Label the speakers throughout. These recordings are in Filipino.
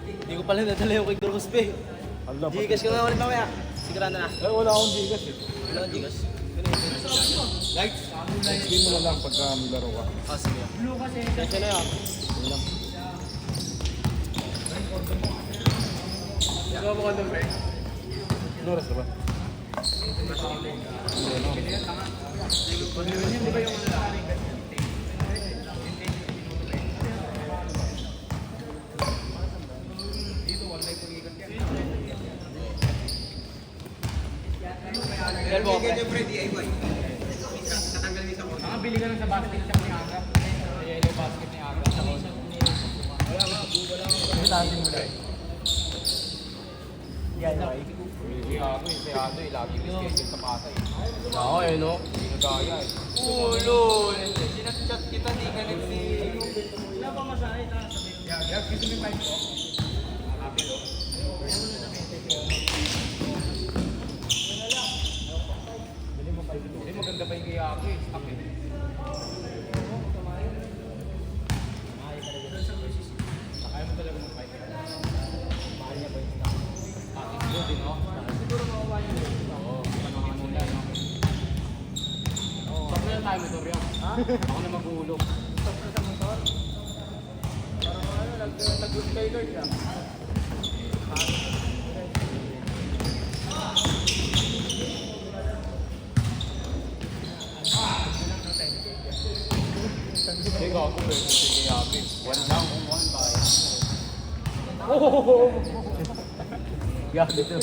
Speaker 1: Hindi ko pala nadala yung kay Gross Bay.
Speaker 2: Alam,
Speaker 1: Gcash ko na ulit mamaya. Sigurado na.
Speaker 2: Eh, wala akong Gcash eh.
Speaker 1: Wala akong Gcash.
Speaker 2: Lights mo na lang pagka may laro ka.
Speaker 1: Ah, sige. Kasi na yan.
Speaker 2: Sige lang.
Speaker 1: Ikaw mo kondom, pre?
Speaker 2: Ano oras na ba?
Speaker 3: Bili ka lang sa basket siya ni Aga. Kaya yung basket ni Aga.
Speaker 1: Bitasin mo lang. Yan, okay.
Speaker 3: Si Aga eh. Si Aga eh. Lagi may schedule sa Pasay.
Speaker 1: Oo, eh, no?
Speaker 3: Hindi nagaya eh.
Speaker 1: Ulo! Sinat-chat kita, di ka nagsi...
Speaker 3: Wala pa masaya. Gag, gusto mo yung mic ko? Malapit o. Hindi maganda pa yung kay Aga eh. Stop eh. Kaya mo talaga mag-mic. Mahal niya ba yung stock? Akin ko din o. Siguro makuha niya. Oo. Panuhan muna no. Stop na yung tayo motor yun. Ako na mag-uulog. Stop na sa motor? Parang ano, nag-good kay Lord ah. Sige ako, pero sige yabi. One down, one by. Oh! Yabi ito.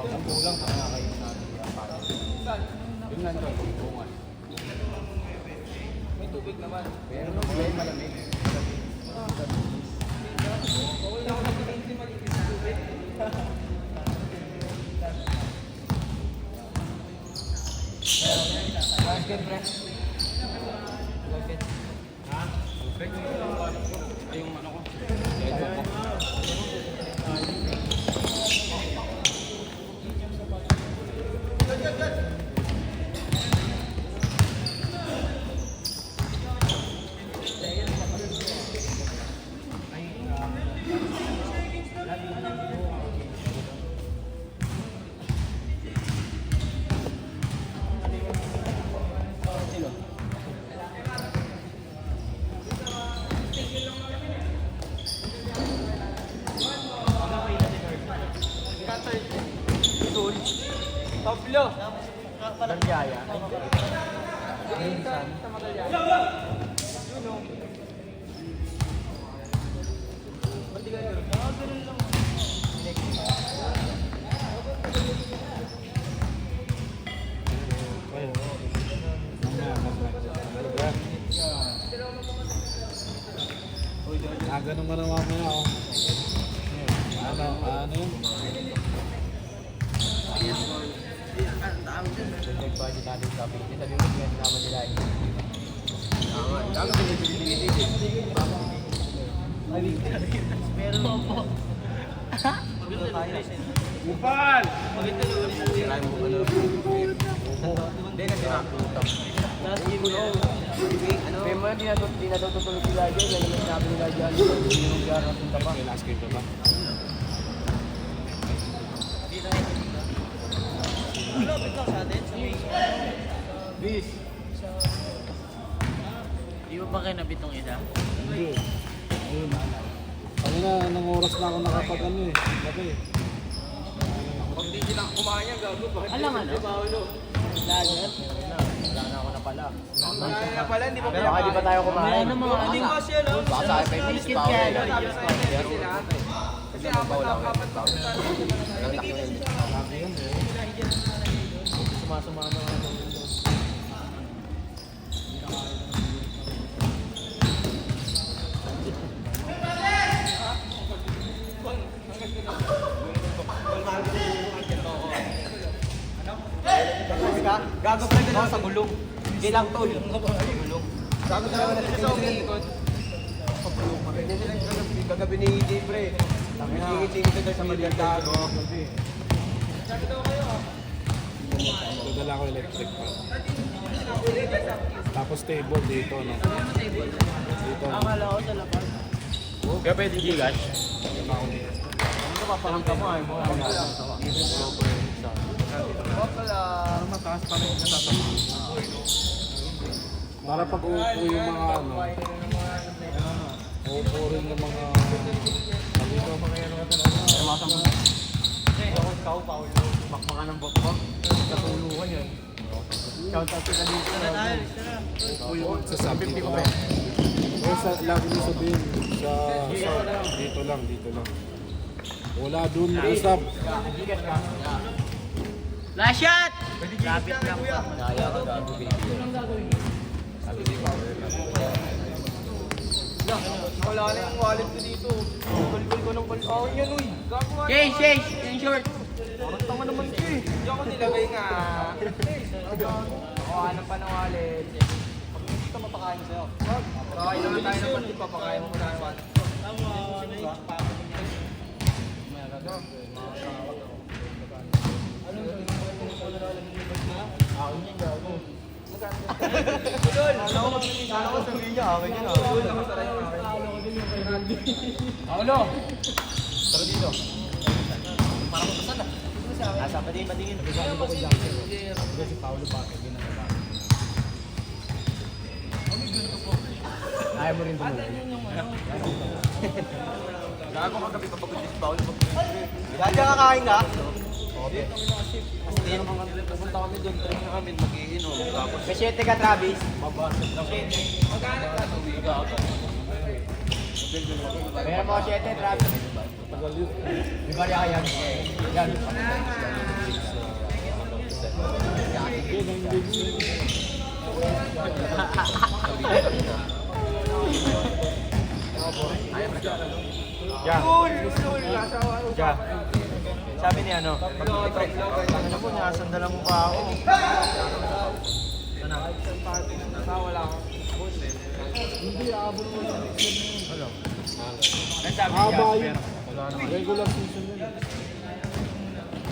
Speaker 3: Ang kulang ka na kayo natin. Yun nga ito, bungan. May tubig naman. Pero may malamig. Basket, pre. Basket. Ha? Ay, yung ano ko. Edyo ko. Pablo! Magalyaya. Minsan. Sa Magalyaya. Juno. Ba't di ka ganun? Ganun lang.
Speaker 2: Ganun ka na mamaya ako. Ano yun?
Speaker 1: Nag-budget natin sa kapit. Sabi mo, hindi naman nila yun. Tama, meron mo po.
Speaker 2: Upal!
Speaker 1: Sirain mo ba na? Hindi na sinakutang. May mga dinatutulog sila dyan. Yan naman sinabi nila dyan. Yung gano'n natin ka pa.
Speaker 2: Okay, last game pa ba?
Speaker 1: Lapit lang sa atin.
Speaker 2: Bis!
Speaker 1: Di ba pa kayo nabit nung isa?
Speaker 2: Hindi. Ayun. Kanina, nang oras na ako nakapag-ano eh. Gabi eh.
Speaker 3: Pag di sila kumain niya, gago.
Speaker 1: Alam ano? Lager? Wala na ako na pala.
Speaker 3: Kumain na pala, hindi pa
Speaker 1: Pero baka di pa tayo kumain.
Speaker 3: Ano mga ano? Hindi ko siya, no?
Speaker 1: Baka sa akin may
Speaker 3: Biscuit
Speaker 1: power.
Speaker 3: kaya, no? Sabi sa inyo, sila. Kasi apat na tayo.
Speaker 1: Sabi yun eh. Sumasama na ako.
Speaker 3: Gago pa rin sa gulong. Hindi lang tol. Gulong.
Speaker 2: Gago talaga na sa likod.
Speaker 3: Gagabi ni Jay, pre. Tingin-tingin ka sa Maliang Gago.
Speaker 2: Dadala ko electric pa. Tapos table dito, no? Dito, no?
Speaker 1: ko sa labas.
Speaker 3: Kaya pwede gigas?
Speaker 1: Ano ka palang ka mo ay mo?
Speaker 3: Mataas pa rin natatakot.
Speaker 2: Para pag uupo yung mga ano, uupo rin yung mga...
Speaker 1: Iwasan mo. Ikaw, Paolo. Bakbakan ng bakbak. Katulungan yan. Shout out ka dito.
Speaker 2: Sasabi ko ba? Lagi mo sabihin dito lang. Wala dun, usap.
Speaker 1: Last shot! Lapit lang pa. Naya ka gago, baby.
Speaker 3: Wala na yung wallet ko dito. Kulkul ko ng kulkul. Yan uy. Gago nga.
Speaker 1: Chase! In short.
Speaker 3: Parang tanga naman ko eh. Diyan ko nilagay nga. Ako hanap pa ng wallet. Pag hindi ka mapakain sa'yo. Pakain naman tayo ng pati. Papakain mo muna ng wallet. Kala ko sabihin niya, akin yun ah.
Speaker 1: Paolo!
Speaker 3: Tara dito.
Speaker 1: Para matasan ah.
Speaker 3: Nasa patingin.
Speaker 1: Sabi ko kay Jackson. Kasi si Paolo bakit ginagawa? Ayaw mo rin tumuloy.
Speaker 3: Gago kagabi papagod si Paolo. Dati kakain ka? Okay. Kasi hindi naman kami pupunta kami doon. Try na kami mag-iinom. Tapos
Speaker 1: Kasyete ka, Travis.
Speaker 3: mabasag lang. Magkano ka?
Speaker 1: Meron mo kasyete, Travis. Di ba rin yan? Yan.
Speaker 3: Ja. Sabi ni ano, ano po, nasandalan mo pa ako. Wala ako.
Speaker 2: Hindi, aabot mo sa next year na yun.
Speaker 3: Nagsabi
Speaker 2: Haba
Speaker 3: niya,
Speaker 2: yun. Regular season yun.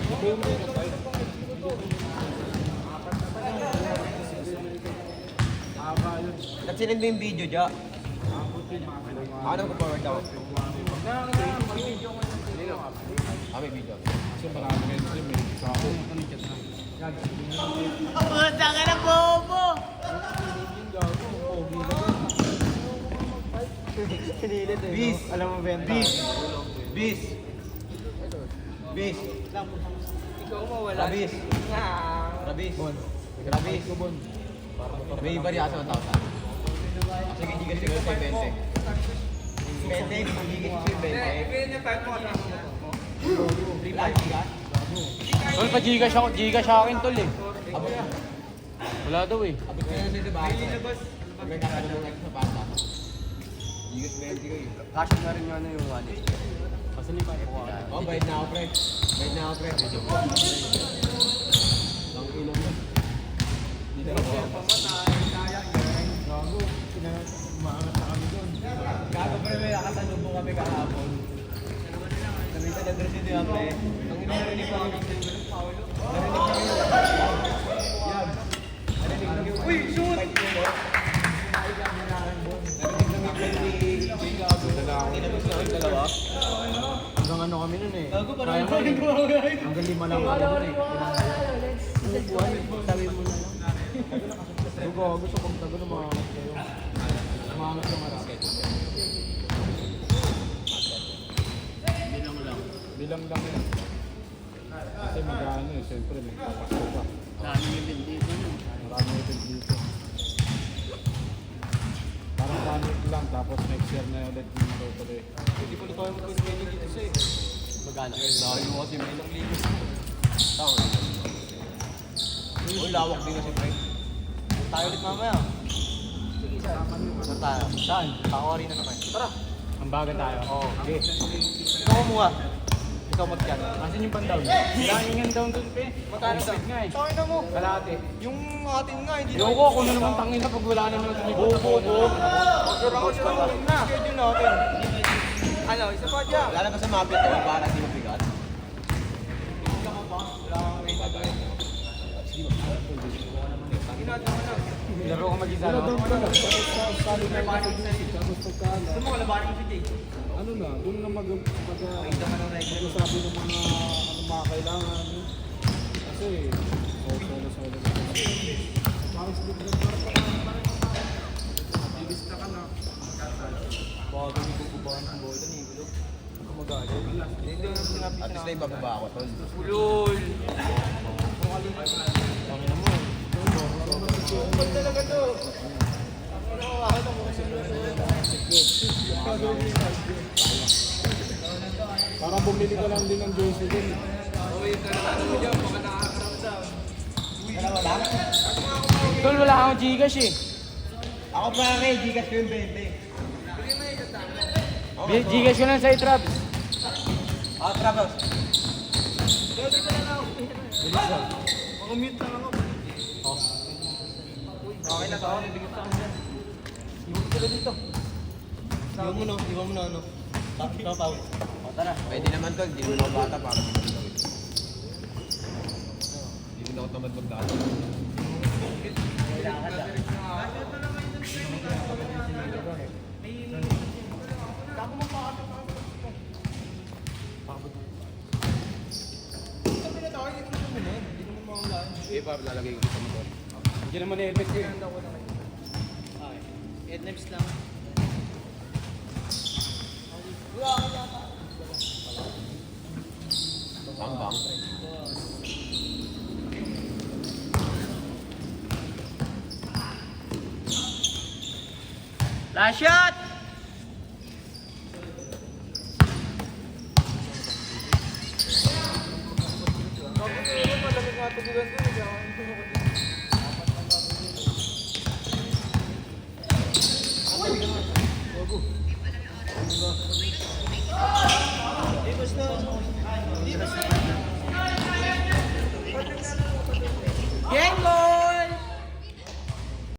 Speaker 2: Depende ka tayo. Haba yun.
Speaker 3: nagsinend mo yung video, Ja. Ano ko forward ako? May video.
Speaker 2: Kasi marami kayo slim eh. Sa ako.
Speaker 1: Puta ka na, bobo!
Speaker 3: Bis! Alam mo, Ben? Bis! Bis! Bis! Ikaw mawala. Rabis! Rabis! Rabis! May iba rin ako ng tao sa akin. Sige, hindi kasi ko sa 20. 20, hindi kasi ko 20. 3 gigas?
Speaker 1: Tol, pa-giga siya akin, tol eh. Wala daw eh.
Speaker 3: Abot ko na sa diba? May nakano mo sa bata. Gigas 20 ko eh.
Speaker 1: Kasya na rin yung wallet. Kasi ni pa
Speaker 3: Oh, bayad na ako, pre. Bayad na ako, pre. Ang ilong mo. Hindi na ako.
Speaker 2: Gago. Umaangat na kami doon.
Speaker 3: Gago, pre. May nakasalubong kami kahapon. Sabi sa nag-dress dito yan, pre. Ang ino narinig ko kami ng Paolo. Narinig kami ng yan. Narinig kami. Uy, shoot! Narinig kami ni Gago. Inabos na kami dalawa.
Speaker 1: Hanggang ano kami nun eh.
Speaker 3: Gago, parang narinig ko kami.
Speaker 1: Hanggang 5 lang kami nun eh. Sabi mo na lang.
Speaker 2: Gusto kong tago na umaangat kayo. Umaangat ka marami. Bilang lang yan. Kasi mag-ano eh, siyempre may kapasko pa. Marami event dito. Parang panic lang, tapos next year na ulit yung matutuloy.
Speaker 3: Hindi ko na tayo mag-schedule dito sa eh.
Speaker 1: Magana.
Speaker 3: Dahil mo kasi may ilang ligo. Tama. Uy, lawak din kasi, pre. Tayo ulit mamaya. Saan tayo? Saan? Pakawari na naman. Tara.
Speaker 1: Ambagan tayo.
Speaker 3: Oo. Okay. Ikaw kumuha. Ikaw mag-chat.
Speaker 1: Asan yung pan-down? Laging yung down dun, pe.
Speaker 3: Magkano sa?
Speaker 1: nga eh.
Speaker 3: Tangin na mo.
Speaker 1: Kalahati.
Speaker 3: Yung atin nga, hindi
Speaker 1: Yoko, ako na naman tangin na pag wala na naman tumipot.
Speaker 3: Sure ako sila na. Schedule natin. Ano, isa pa dyan. Wala na ba sa mapit ko para di mabigat? Wala
Speaker 1: Laro ko mag-isa,
Speaker 2: Pero
Speaker 1: no?
Speaker 2: doon ka lang. Tapos sali na ako sa GC. Tapos pagka
Speaker 3: Gusto mo, labanin mo si Jay.
Speaker 2: ano na, doon na
Speaker 3: Pakita ka ng regular.
Speaker 2: magsasabi ng mga kailangan. Kasi, solo. Bakit split na Ilista ka na.
Speaker 3: Bago ni bububahan ng bola ni Gulo. Kumagalit. Hindi na sinabi
Speaker 4: At least na ibababa ako, tol.
Speaker 3: Ulol! Ba't talaga to?
Speaker 2: Para bumili ka lang din ng jersey din.
Speaker 1: Tol, wala akong Gcash eh.
Speaker 3: Ako pare, Gcash ko yung 20.
Speaker 1: Gcash ko lang sa'yo, Traps.
Speaker 3: Ah, Travis. Mag-mute lang ako. Okay na to. Iwan sila dito. Iwan mo na ano. Tapaw. O tara.
Speaker 4: Pwede naman, tol. Di mo na ako bata para di mo na gawin. Hindi mo na ako tamad magdalo.
Speaker 3: Kailangan na.
Speaker 4: Eh, pa, lalagay ko sa motor.
Speaker 1: Hindi naman na-helmet ko eh.
Speaker 3: Headlamps lang.
Speaker 4: Bang.
Speaker 3: Last shot!